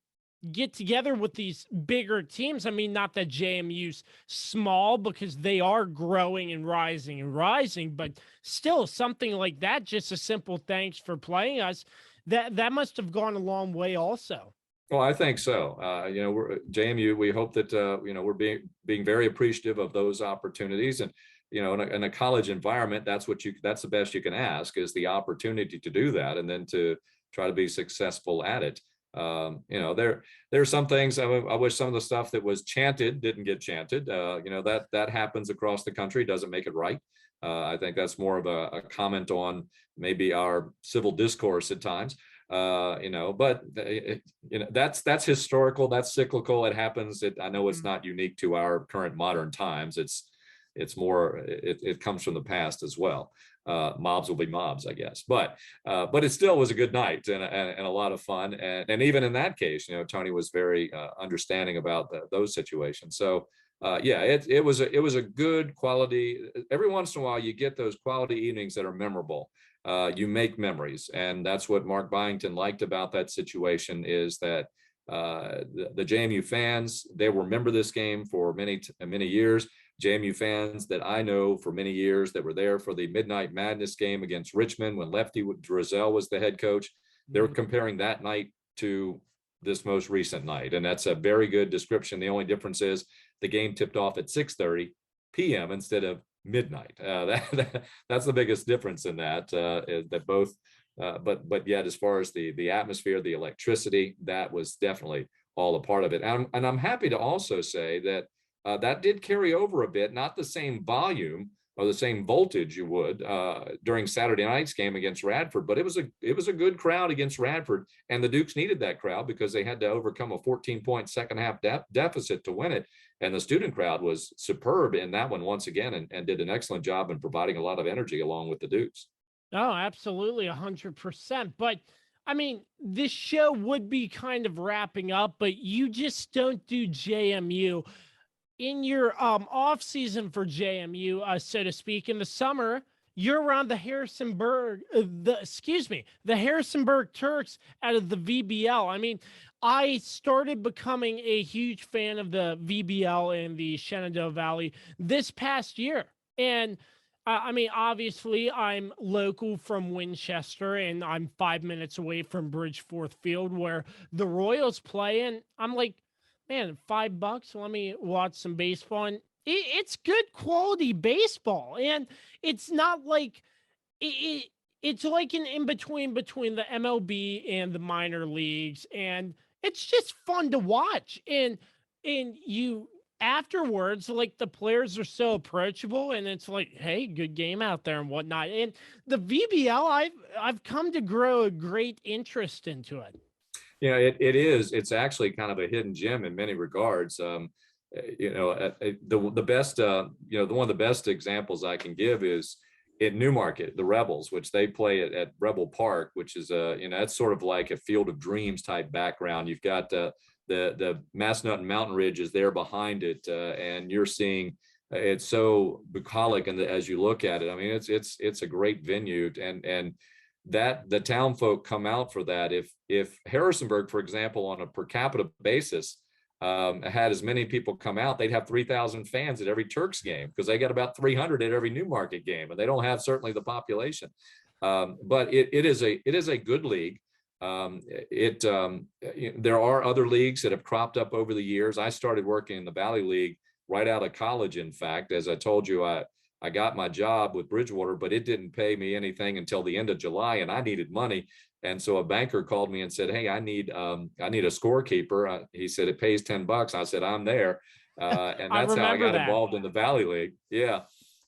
Speaker 1: get together with these bigger teams. I mean, not that JMU's small, because they are growing and rising, but still something like that, just a simple thanks for playing us, that must have gone a long way also.
Speaker 2: Well, I think so. We're JMU. We hope that we're being very appreciative of those opportunities, and in a college environment, that's the best you can ask, is the opportunity to do that, and then to try to be successful at it. There's some things I wish some of the stuff that was chanted didn't get chanted. That happens across the country, doesn't make it right. I think that's more of a comment on maybe our civil discourse at times. But that's historical, that's cyclical. It happens. I know it's not unique to our current modern times. It's more, it comes from the past as well. Mobs will be mobs, I guess, but it still was a good night and a lot of fun. And even in that case, Tony was very understanding about those situations. So it was a good quality. Every once in a while, you get those quality evenings that are memorable. You make memories, and that's what Mark Byington liked about that situation, is that the JMU fans, they will remember this game for many years. JMU fans that I know for many years that were there for the Midnight Madness game against Richmond when Lefty Drizel was the head coach, they're comparing that night to this most recent night, and that's a very good description. The only difference is the game tipped off at 6:30 p.m. instead of midnight. That's the biggest difference in that. That both, but yet, as far as the atmosphere, the electricity, that was definitely all a part of it. And I'm happy to also say that that did carry over a bit, not the same volume or the same voltage you would during Saturday night's game against Radford, but it was a good crowd against Radford, and the Dukes needed that crowd because they had to overcome a 14-point second half deficit to win it. And the student crowd was superb in that one once again, and did an excellent job in providing a lot of energy along with the Dukes.
Speaker 1: Oh, absolutely, 100%. But I mean, this show would be kind of wrapping up, but you just don't do JMU in your off season for JMU, so to speak. In the summer, you're around the Harrisonburg, the Harrisonburg Turks out of the VBL. I mean, I started becoming a huge fan of the VBL in the Shenandoah Valley this past year. And I mean, obviously, I'm local from Winchester, and I'm 5 minutes away from Bridgeforth Field where the Royals play. And I'm like, man, $5, let me watch some baseball. And it's good quality baseball. And it's not like it's like an in-between between the MLB and the minor leagues. And it's just fun to watch. And you afterwards, like, the players are so approachable, and it's like, hey, good game out there and whatnot. And the VBL, I've come to grow a great interest into it.
Speaker 2: It is. It's actually kind of a hidden gem in many regards. The best, one of the best examples I can give is in Newmarket, the Rebels, which they play at Rebel Park, which is that's sort of like a Field of Dreams type background. You've got the Massanutten Mountain Ridge is there behind it, and you're seeing it's so bucolic, and as you look at it, I mean, it's a great venue, and that the town folk come out for that. If Harrisonburg, for example, on a per capita basis, had as many people come out, they'd have 3,000 fans at every Turks game because they got about 300 at every Newmarket game, and they don't have certainly the population. But it is a good league. There are other leagues that have cropped up over the years. I started working in the Valley League right out of college. In fact, as I told you, I got my job with Bridgewater, but it didn't pay me anything until the end of July, and I needed money. And so a banker called me and said, "Hey, I need a scorekeeper." He said, "It pays $10." I said, "I'm there." And that's how I got involved in the Valley League. Yeah.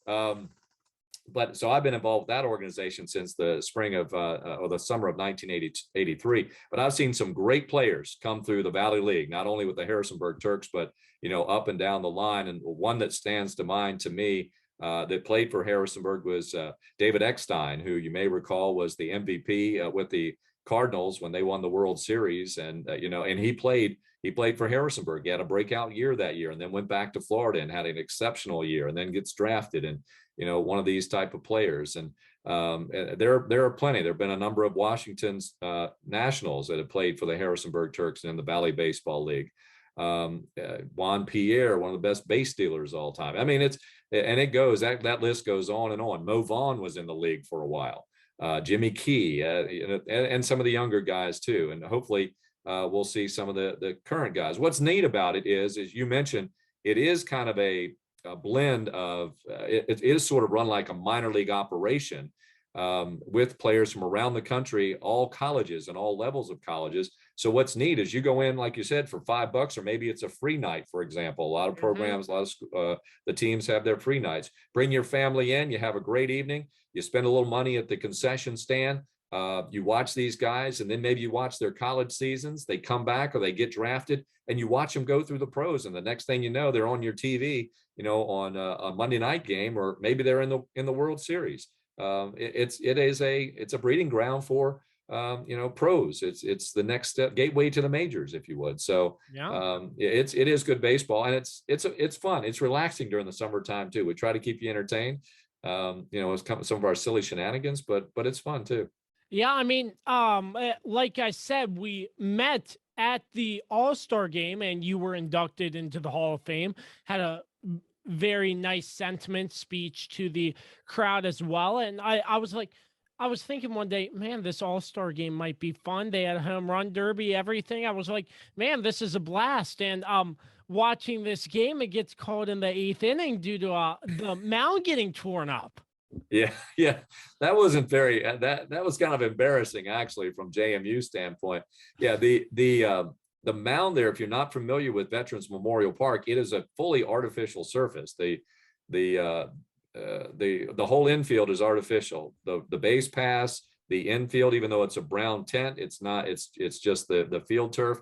Speaker 2: But so I've been involved with that organization since the spring of or the summer of 1983. But I've seen some great players come through the Valley League, not only with the Harrisonburg Turks, but up and down the line. And one that stands to mind to me that played for Harrisonburg was David Eckstein, who you may recall was the MVP with the Cardinals when they won the World Series, and and he played for Harrisonburg. He had a breakout year that year, and then went back to Florida and had an exceptional year, and then gets drafted, and one of these type of players. And there are plenty. There have been a number of Washington's nationals that have played for the Harrisonburg Turks and in the Valley Baseball League. Juan Pierre, one of the best base stealers of all time. I mean, that list goes on and on. Mo Vaughn was in the league for a while. Jimmy Key, and some of the younger guys too. And hopefully we'll see some of the current guys. What's neat about it is, as you mentioned, it is kind of a blend of, it is sort of run like a minor league operation with players from around the country, all colleges and all levels of colleges. So what's neat is you go in, like you said, for $5, or maybe it's a free night, for example. A lot of programs, a lot of the teams have their free nights. Bring your family in, you have a great evening, you spend a little money at the concession stand, you watch these guys, and then maybe you watch their college seasons. They come back or they get drafted, and you watch them go through the pros. And the next thing you know, they're on your TV, on a Monday night game, or maybe they're in the World Series. It's a breeding ground for pros. It's the next step, gateway to the majors, if you would. So yeah. It is good baseball, and it's fun. It's relaxing during the summertime too. We try to keep you entertained. It's some of our silly shenanigans, but it's fun too.
Speaker 1: Yeah, I mean, like I said, we met at the All-Star game, and you were inducted into the Hall of Fame. Had a very nice sentiment speech to the crowd as well. And I was thinking one day, man, this All-Star game might be fun. They had a home run derby, everything. I was like, man, this is a blast. And watching this game, it gets called in the 8th inning due to the mound getting torn up.
Speaker 2: Yeah. That wasn't very, that was kind of embarrassing, actually, from JMU standpoint. Yeah, the mound there, if you're not familiar with Veterans Memorial Park, it is a fully artificial surface. The whole infield is artificial. The base pass, the infield, even though it's a brown tent, it's not. It's just the field turf,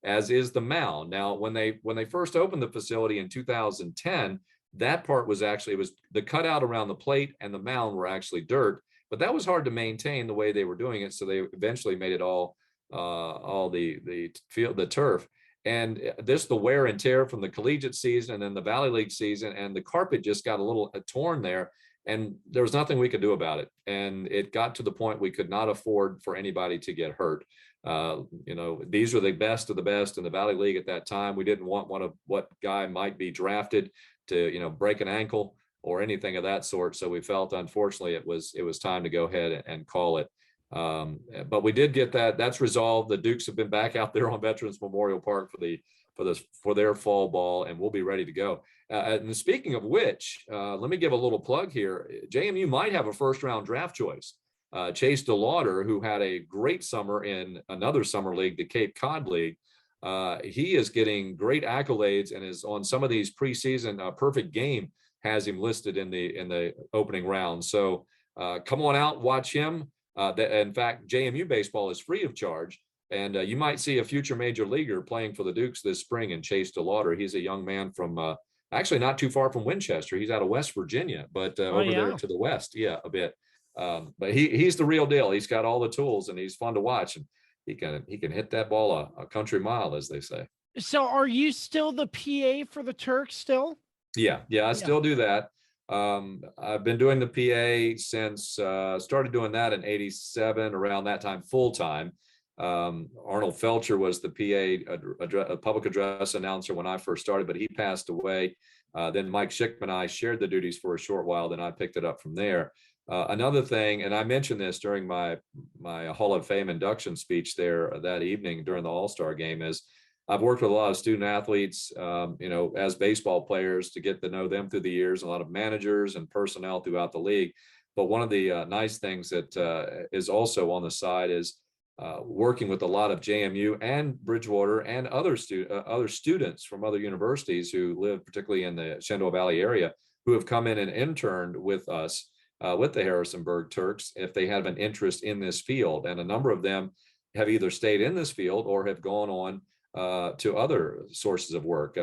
Speaker 2: as is the mound. Now, when they first opened the facility in 2010, that part was actually, it was the cutout around the plate and the mound were actually dirt, but that was hard to maintain the way they were doing it. So they eventually made it all the field, the turf. And the wear and tear from the collegiate season and then the Valley League season, and the carpet just got a little torn there, and there was nothing we could do about it. And it got to the point we could not afford for anybody to get hurt. These were the best of the best in the Valley League at that time. We didn't want what guy might be drafted to, break an ankle or anything of that sort. So we felt, unfortunately, it was time to go ahead and call it. But we did get that. That's resolved. The Dukes have been back out there on Veterans Memorial Park for their fall ball, and we'll be ready to go. And speaking of which, let me give a little plug here. JMU might have a first-round draft choice. Chase DeLauder, who had a great summer in another summer league, the Cape Cod League, he is getting great accolades and is on some of these preseason Perfect Game has him listed in the opening round. So come on out, watch him. In fact, JMU baseball is free of charge, and you might see a future major leaguer playing for the Dukes this spring in Chase DeLauder. He's a young man from actually not too far from Winchester. He's out of West Virginia, but there to the west, a bit. But he's the real deal. He's got all the tools, and he's fun to watch, and he can hit that ball a country mile, as they say.
Speaker 1: So are you still the PA for the Turks still?
Speaker 2: Yeah, I still do that. I've been doing the PA since started doing that in '87, around that time, full time. Arnold Felcher was the PA public address announcer when I first started, but he passed away. Then Mike Schickman and I shared the duties for a short while. Then I picked it up from there. Another thing, and I mentioned this during my Hall of Fame induction speech there that evening during the All-Star game, is I've worked with a lot of student athletes, as baseball players, to get to know them through the years, a lot of managers and personnel throughout the league. But one of the nice things that is also on the side is working with a lot of JMU and Bridgewater and other students from other universities who live particularly in the Shenandoah Valley area, who have come in and interned with us with the Harrisonburg Turks if they have an interest in this field. And a number of them have either stayed in this field or have gone on to other sources of work.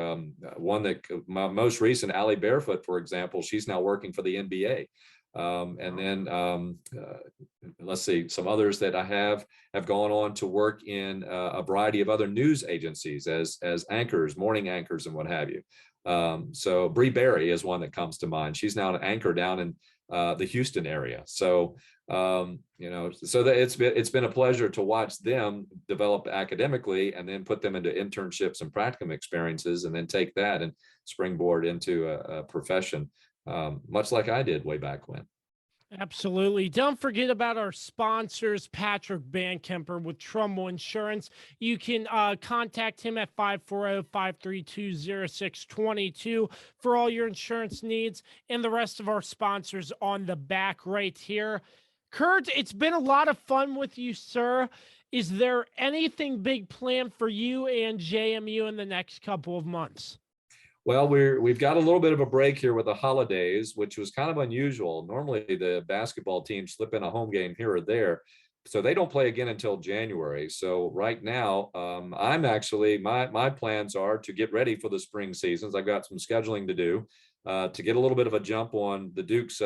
Speaker 2: One that my most recent, Allie Barefoot, for example, she's now working for the NBA. And then let's see, some others that I have gone on to work in a variety of other news agencies as anchors, morning anchors, and what have you. So Bree Berry is one that comes to mind. She's now an anchor down in the Houston area. So so that it's been a pleasure to watch them develop academically and then put them into internships and practicum experiences, and then take that and springboard into a profession, much like I did way back when.
Speaker 1: Absolutely. Don't forget about our sponsors, Patrick Bankemper with Trumbull Insurance. You can contact him at 540-532-0622 for all your insurance needs, and the rest of our sponsors on the back right here. Curt, it's been a lot of fun with you, sir. Is there anything big planned for you and JMU in the next couple of months?
Speaker 2: Well, we've got a little bit of a break here with the holidays, which was kind of unusual. Normally the basketball teams slip in a home game here or there, so they don't play again until January. So right now, I'm actually, my plans are to get ready for the spring seasons. I've got some scheduling to do to get a little bit of a jump on the Duke's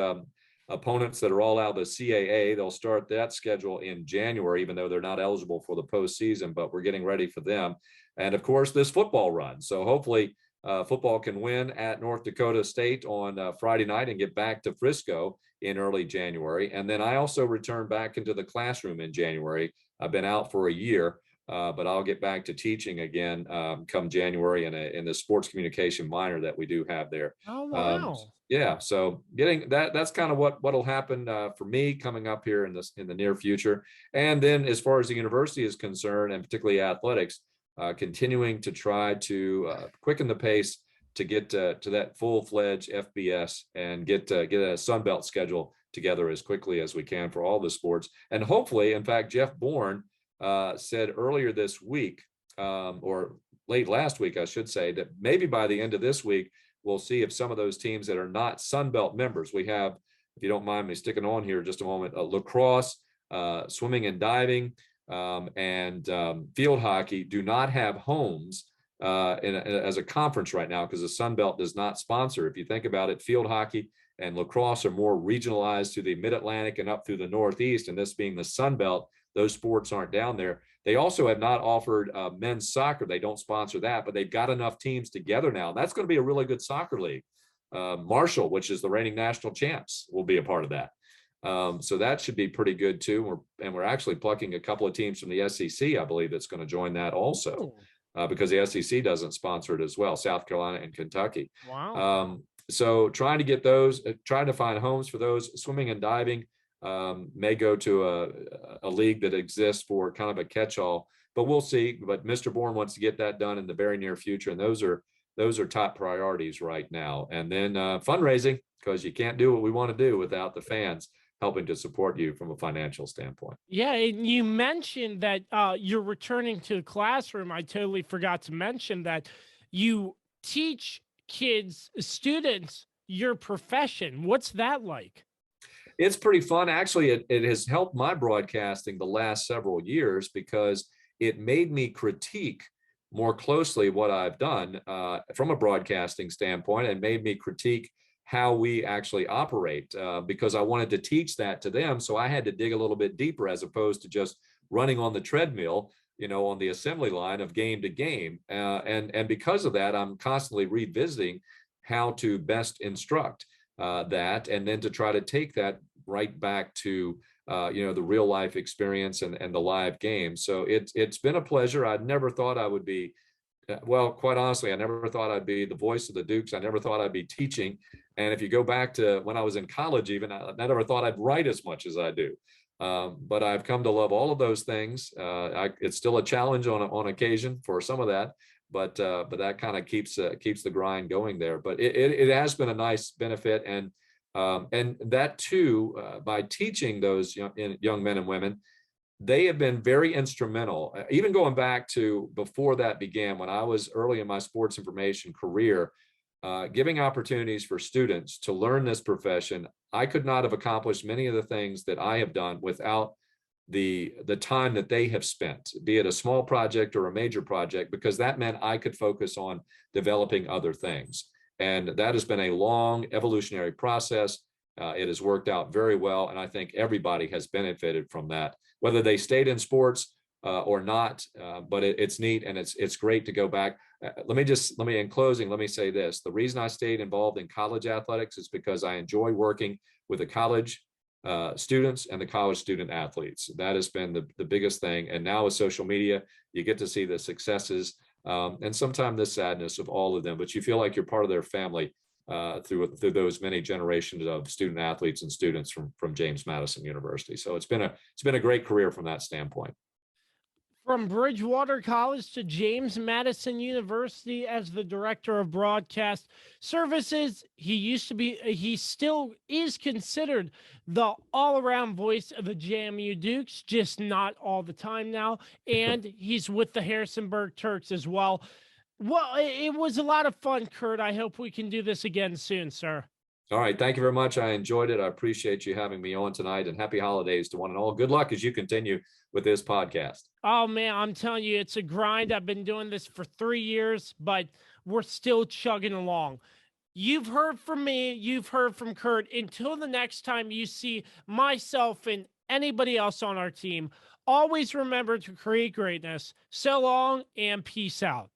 Speaker 2: opponents that are all out of the CAA. They'll start that schedule in January, even though they're not eligible for the postseason, but we're getting ready for them. And of course, this football run. So hopefully football can win at North Dakota State on Friday night and get back to Frisco in early January. And then I also return back into the classroom in January. I've been out for a year, but I'll get back to teaching again come January in the sports communication minor that we do have there.
Speaker 1: Oh, wow.
Speaker 2: Yeah, so getting that's kind of what'll happen for me coming up here in the near future. And then as far as the university is concerned, and particularly athletics, continuing to try to quicken the pace to get to that full-fledged FBS and get a Sun Belt schedule together as quickly as we can for all the sports. And hopefully, in fact, Jeff Bourne said earlier this week, or late last week, I should say, that maybe by the end of this week, we'll see if some of those teams that are not Sun Belt members, we have, if you don't mind me sticking on here just a moment, lacrosse, swimming and diving, and field hockey do not have homes as a conference right now because the Sun Belt does not sponsor. If you think about it, field hockey and lacrosse are more regionalized to the Mid-Atlantic and up through the Northeast, and this being the Sun Belt, those sports aren't down there. They also have not offered men's soccer. They don't sponsor that, but they've got enough teams together now. That's going to be a really good soccer league. Marshall, which is the reigning national champs, will be a part of that. So that should be pretty good too. We're actually plucking a couple of teams from the SEC, I believe, that's going to join that also, because the SEC doesn't sponsor it as well, South Carolina and Kentucky.
Speaker 1: Wow.
Speaker 2: So trying to get those, trying to find homes for those. Swimming and diving may go to a league that exists for kind of a catch-all, but we'll see. But Mr. Bourne wants to get that done in the very near future, and those are top priorities right now. And then fundraising, because you can't do what we want to do without the fans helping to support you from a financial standpoint.
Speaker 1: Yeah, and you mentioned that you're returning to the classroom. I totally forgot to mention that you teach students your profession. What's that like?
Speaker 2: It's pretty fun. Actually, it has helped my broadcasting the last several years because it made me critique more closely what I've done from a broadcasting standpoint, and made me critique how we actually operate because I wanted to teach that to them. So I had to dig a little bit deeper as opposed to just running on the treadmill, on the assembly line of game to game. And because of that, I'm constantly revisiting how to best instruct that, and then to try to take that right back to the real life experience and the live game. So it's been a pleasure. I never thought I would be, well, quite honestly, I never thought I'd be the voice of the Dukes. I never thought I'd be teaching. And if you go back to when I was in college, even, I never thought I'd write as much as I do. But I've come to love all of those things. It's still a challenge on occasion for some of that, but that kind of keeps the grind going there. But it has been a nice benefit, and that too, by teaching those young men and women, they have been very instrumental, even going back to before that began, when I was early in my sports information career, giving opportunities for students to learn this profession. I could not have accomplished many of the things that I have done without the time that they have spent, be it a small project or a major project, because that meant I could focus on developing other things. And that has been a long evolutionary process. It has worked out very well, and I think everybody has benefited from that, whether they stayed in sports or not. But it's neat, and it's great to go back. In closing, let me say this: the reason I stayed involved in college athletics is because I enjoy working with the college students and the college student athletes. That has been the biggest thing. And now with social media, you get to see the successes and sometimes the sadness of all of them, but you feel like you're part of their family through those many generations of student athletes and students from James Madison University. So it's been a great career from that standpoint.
Speaker 1: From Bridgewater College to James Madison University as the director of broadcast services, he still is considered the all-around voice of the JMU Dukes, just not all the time now. And he's with the Harrisonburg Turks as well. Well, it was a lot of fun, Curt. I hope we can do this again soon, sir.
Speaker 2: All right. Thank you very much. I enjoyed it. I appreciate you having me on tonight, and happy holidays to one and all. Good luck as you continue with this podcast.
Speaker 1: Oh, man, I'm telling you, it's a grind. I've been doing this for 3 years, but we're still chugging along. You've heard from me. You've heard from Curt. Until the next time you see myself and anybody else on our team, always remember to create greatness. So long and peace out.